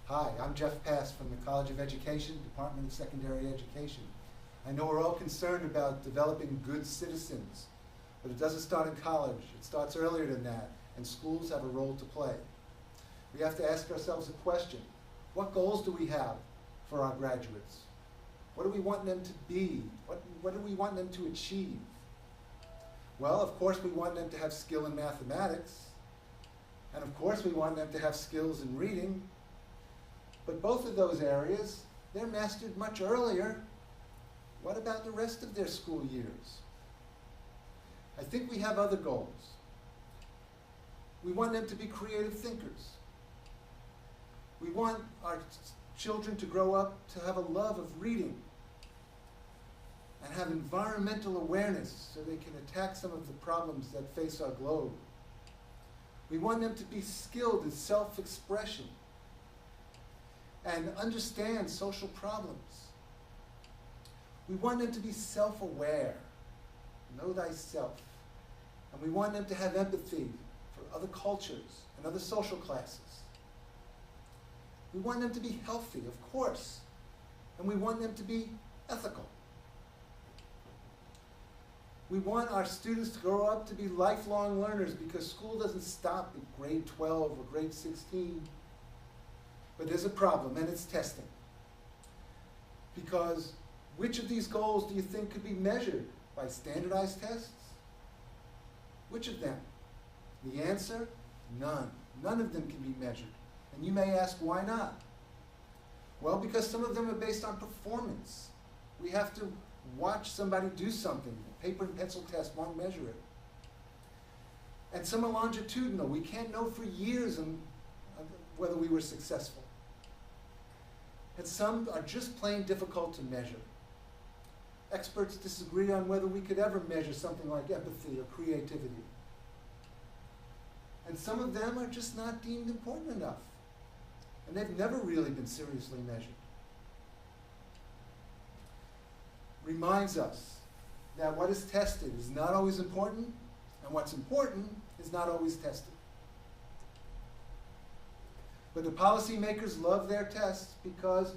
Hi, I'm Jeff Pass from the College of Education, Department of Secondary Education. I know we're all concerned about developing good citizens, but it doesn't start in college. It starts earlier than that, and schools have a role to play. We have to ask ourselves a question. What goals do we have for our graduates? What do we want them to be? What do we want them to achieve? Well, of course, we want them to have skill in mathematics, and of course, we want them to have skills in reading. But both of those areas, they're mastered much earlier. What about the rest of their school years? I think we have other goals. We want them to be creative thinkers. We want our children to grow up to have a love of reading and have environmental awareness so they can attack some of the problems that face our globe. We want them to be skilled in self-expression and understand social problems. We want them to be self-aware, know thyself. And we want them to have empathy for other cultures and other social classes. We want them to be healthy, of course. And we want them to be ethical. We want our students to grow up to be lifelong learners because school doesn't stop at grade 12 or grade 16. But there's a problem, and it's testing. Because which of these goals do you think could be measured by standardized tests? Which of them? The answer, none. None of them can be measured. And you may ask, why not? Well, because some of them are based on performance. We have to watch somebody do something. A paper and pencil test won't measure it. And some are longitudinal. We can't know for years whether we were successful. And some are just plain difficult to measure. Experts disagree on whether we could ever measure something like empathy or creativity. And some of them are just not deemed important enough. And they've never really been seriously measured. Reminds us that what is tested is not always important, and what's important is not always tested. But the policymakers love their tests because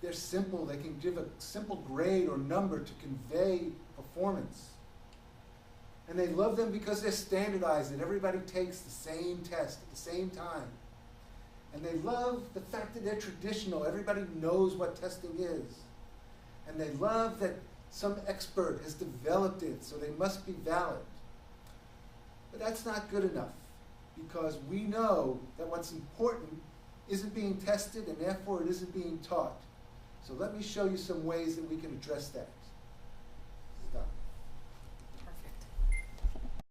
they're simple. They can give a simple grade or number to convey performance. And they love them because they're standardized, that everybody takes the same test at the same time. And they love the fact that they're traditional. Everybody knows what testing is. And they love that some expert has developed it, so they must be valid. But that's not good enough, because we know that what's important isn't being tested, and therefore it isn't being taught. So let me show you some ways that we can address that.